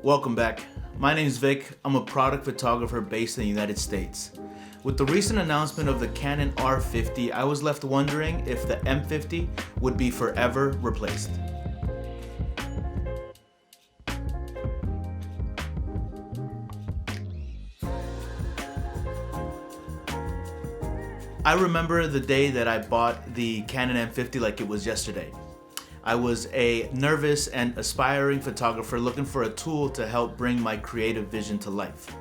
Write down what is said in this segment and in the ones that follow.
Welcome back. My name is Vic. I'm a product photographer based in the United States. With the recent announcement of the Canon R50, I was left wondering if the M50 would be forever replaced. I remember the day that I bought the Canon M50 like it was yesterday. I was a nervous and aspiring photographer looking for a tool to help bring my creative vision to life.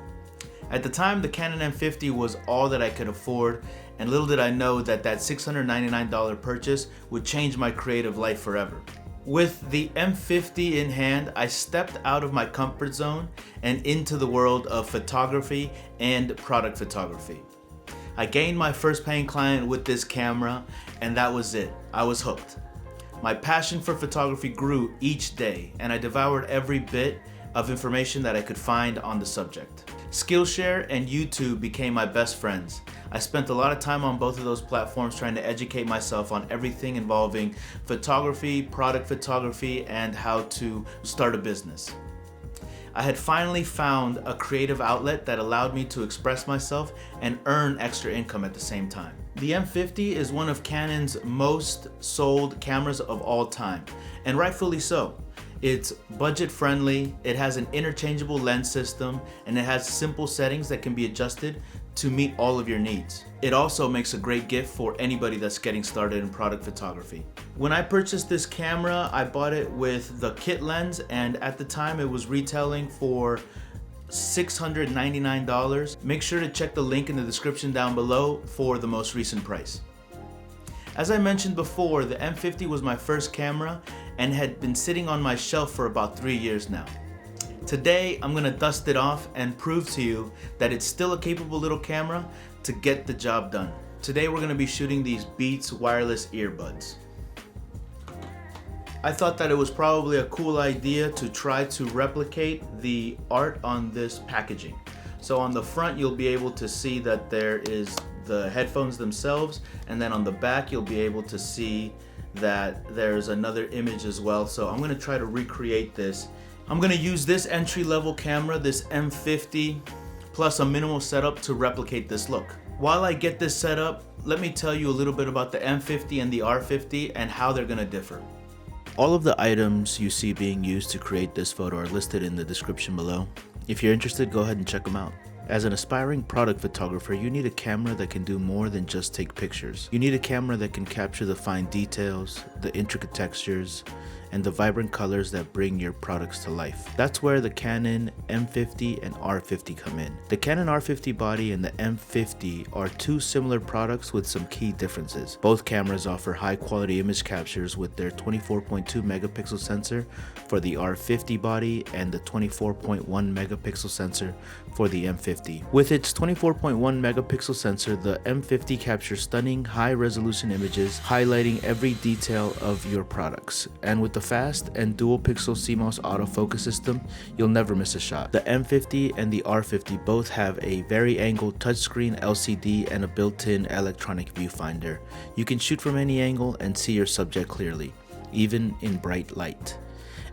At the time, the Canon M50 was all that I could afford, and little did I know that that $699 purchase would change my creative life forever. With the M50 in hand, I stepped out of my comfort zone and into the world of photography and product photography. I gained my first paying client with this camera, and that was it. I was hooked. My passion for photography grew each day, and I devoured every bit of information that I could find on the subject. Skillshare and YouTube became my best friends. I spent a lot of time on both of those platforms trying to educate myself on everything involving photography, product photography, and how to start a business. I had finally found a creative outlet that allowed me to express myself and earn extra income at the same time. The M50 is one of Canon's most sold cameras of all time, and rightfully so. It's budget friendly, it has an interchangeable lens system, and it has simple settings that can be adjusted to meet all of your needs. It also makes a great gift for anybody that's getting started in product photography. When I purchased this camera, I bought it with the kit lens, and at the time it was retailing for $699. Make sure to check the link in the description down below for the most recent price. As I mentioned before, the M50 was my first camera and had been sitting on my shelf for about 3 years now. Today, I'm gonna dust it off and prove to you that it's still a capable little camera to get the job done. Today, we're gonna be shooting these Beats wireless earbuds. I thought that it was probably a cool idea to try to replicate the art on this packaging. So on the front, you'll be able to see that there is the headphones themselves, and then on the back, you'll be able to see that there's another image as well. So I'm gonna try to recreate this. I'm gonna use this entry-level camera, this M50, plus a minimal setup to replicate this look. While I get this set up, let me tell you a little bit about the M50 and the R50 and how they're gonna differ. All of the items you see being used to create this photo are listed in the description below. If you're interested, go ahead and check them out. As an aspiring product photographer, you need a camera that can do more than just take pictures. You need a camera that can capture the fine details, the intricate textures, and the vibrant colors that bring your products to life. That's where the Canon M50 and R50 come in. The Canon R50 body and the M50 are two similar products with some key differences. Both cameras offer high quality image captures with their 24.2 megapixel sensor for the R50 body and the 24.1 megapixel sensor for the M50. With its 24.1 megapixel sensor, the M50 captures stunning high resolution images highlighting every detail of your products. And with the fast and dual pixel CMOS autofocus system, you'll never miss a shot. The M50 and the R50 both have a very angled touchscreen LCD and a built-in electronic viewfinder. You can shoot from any angle and see your subject clearly, even in bright light.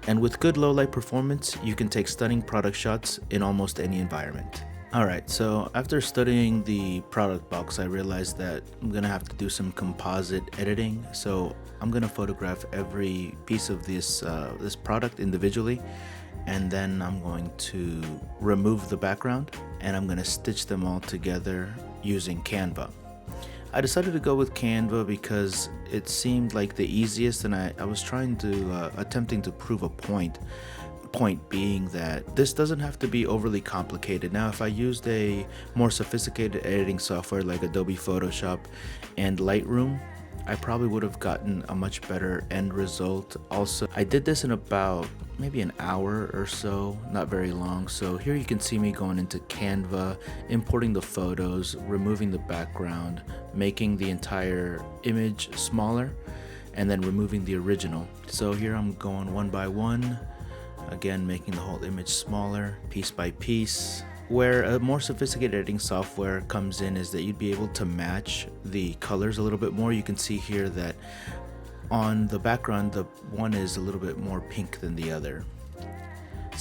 And with good low light performance, you can take stunning product shots in almost any environment. Alright, so after studying the product box, I realized that I'm gonna have to do some composite editing. So I'm gonna photograph every piece of this product individually, and then I'm going to remove the background and I'm gonna stitch them all together using Canva. I decided to go with Canva because it seemed like the easiest, and I was trying to attempting to prove a point being that this doesn't have to be overly complicated. Now, if I used a more sophisticated editing software like Adobe Photoshop and Lightroom, I probably would have gotten a much better end result. Also, I did this in about maybe an hour or so, not very long. So here you can see me going into Canva, importing the photos, removing the background, making the entire image smaller, and then removing the original. So here I'm going one by one, again making the whole image smaller, piece by piece. Where a more sophisticated editing software comes in is that you'd be able to match the colors a little bit more. You can see here that on the background, the one is a little bit more pink than the other.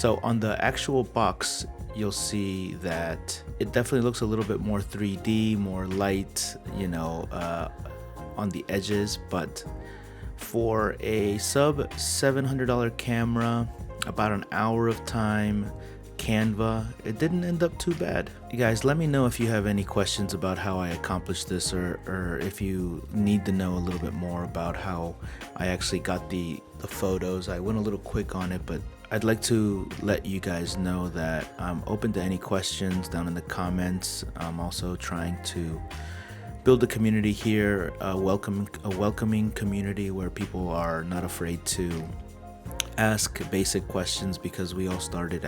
So on the actual box, you'll see that it definitely looks a little bit more 3D, more light, you know, on the edges. But for a sub $700 camera, about an hour of time, Canva, it didn't end up too bad. You guys, let me know if you have any questions about how I accomplished this, or if you need to know a little bit more about how I actually got the photos. I went a little quick on it, but I'd like to let you guys know that I'm open to any questions down in the comments. I'm also trying to build a community here, a welcoming community where people are not afraid to ask basic questions, because we all started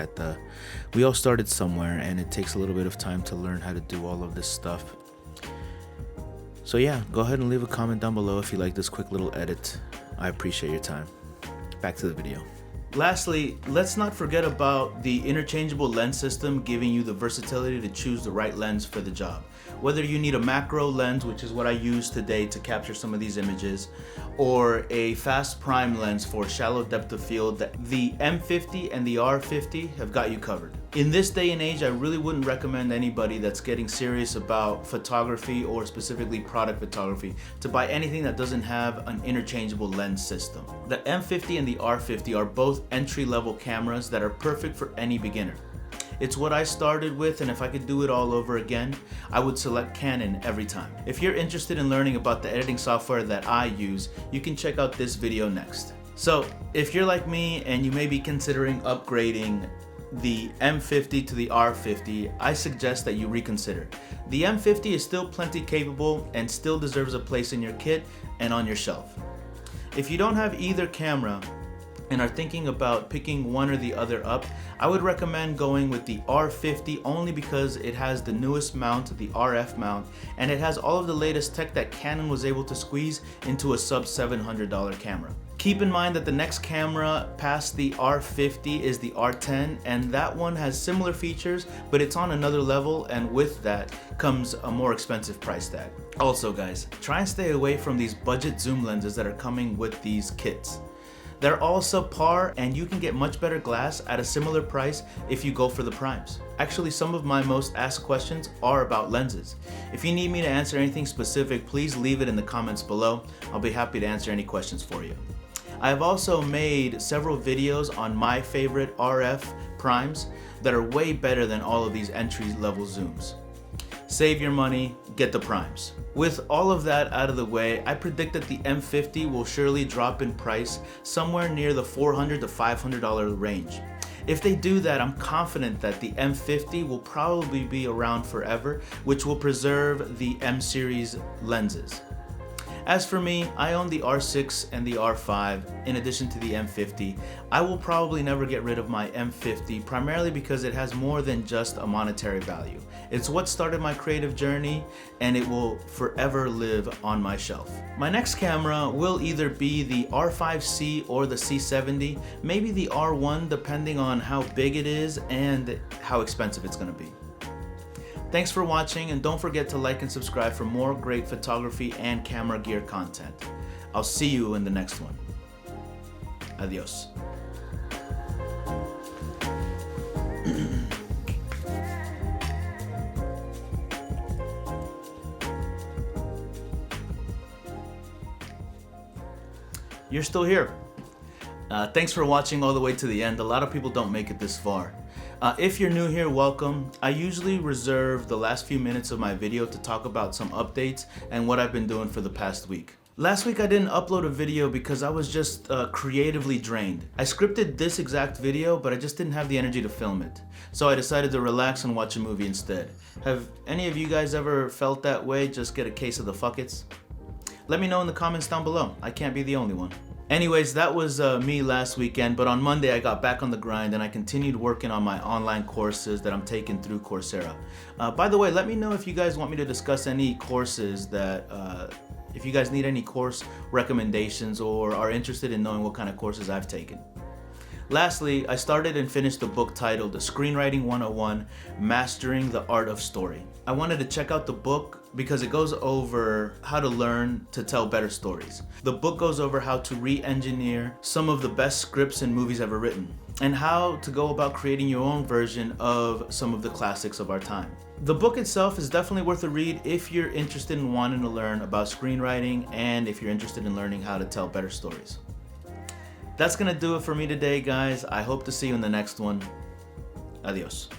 somewhere, and it takes a little bit of time to learn how to do all of this stuff. So yeah, go ahead and leave a comment down below if you like this quick little edit. I appreciate your time. Back to the video. Lastly, let's not forget about the interchangeable lens system, giving you the versatility to choose the right lens for the job. Whether you need a macro lens, which is what I use today to capture some of these images, or a fast prime lens for shallow depth of field, the M50 and the R50 have got you covered. In this day and age, I really wouldn't recommend anybody that's getting serious about photography, or specifically product photography, to buy anything that doesn't have an interchangeable lens system. The M50 and the R50 are both entry-level cameras that are perfect for any beginner. It's what I started with, and if I could do it all over again, I would select Canon every time. If you're interested in learning about the editing software that I use, you can check out this video next. So if you're like me and you may be considering upgrading the M50 to the R50, I suggest that you reconsider. The M50 is still plenty capable and still deserves a place in your kit and on your shelf. If you don't have either camera and are thinking about picking one or the other up, I would recommend going with the R50 only because it has the newest mount, the RF mount, and it has all of the latest tech that Canon was able to squeeze into a sub $700 camera. Keep in mind that the next camera past the R50 is the R10, and that one has similar features, but it's on another level, and with that comes a more expensive price tag. Also guys, try and stay away from these budget zoom lenses that are coming with these kits. They're all subpar, and you can get much better glass at a similar price if you go for the primes. Actually, some of my most asked questions are about lenses. If you need me to answer anything specific, please leave it in the comments below. I'll be happy to answer any questions for you. I have also made several videos on my favorite RF primes that are way better than all of these entry-level zooms. Save your money, get the primes. With all of that out of the way, I predict that the M50 will surely drop in price somewhere near the $400 to $500 range. If they do that, I'm confident that the M50 will probably be around forever, which will preserve the M series lenses. As for me, I own the R6 and the R5 in addition to the M50. I will probably never get rid of my M50, primarily because it has more than just a monetary value. It's what started my creative journey, and it will forever live on my shelf. My next camera will either be the R5C or the C70, maybe the R1 depending on how big it is and how expensive it's going to be. Thanks for watching, and don't forget to like and subscribe for more great photography and camera gear content. I'll see you in the next one. Adios. You're still here. Thanks for watching all the way to the end. A lot of people don't make it this far. If you're new here, welcome. I usually reserve the last few minutes of my video to talk about some updates and what I've been doing for the past week. Last week I didn't upload a video because I was just creatively drained. I scripted this exact video, but I just didn't have the energy to film it. So I decided to relax and watch a movie instead. Have any of you guys ever felt that way? Just get a case of the fuckets? Let me know in the comments down below. I can't be the only one. Anyways, that was me last weekend, but on Monday I got back on the grind and I continued working on my online courses that I'm taking through Coursera. By the way, let me know if you guys want me to discuss any courses that, if you guys need any course recommendations or are interested in knowing what kind of courses I've taken. Lastly, I started and finished the book titled Screenwriting 101, Mastering the Art of Story. I wanted to check out the book because it goes over how to learn to tell better stories. The book goes over how to re-engineer some of the best scripts and movies ever written, and how to go about creating your own version of some of the classics of our time. The book itself is definitely worth a read if you're interested in wanting to learn about screenwriting and if you're interested in learning how to tell better stories. That's gonna do it for me today, guys. I hope to see you in the next one. Adios.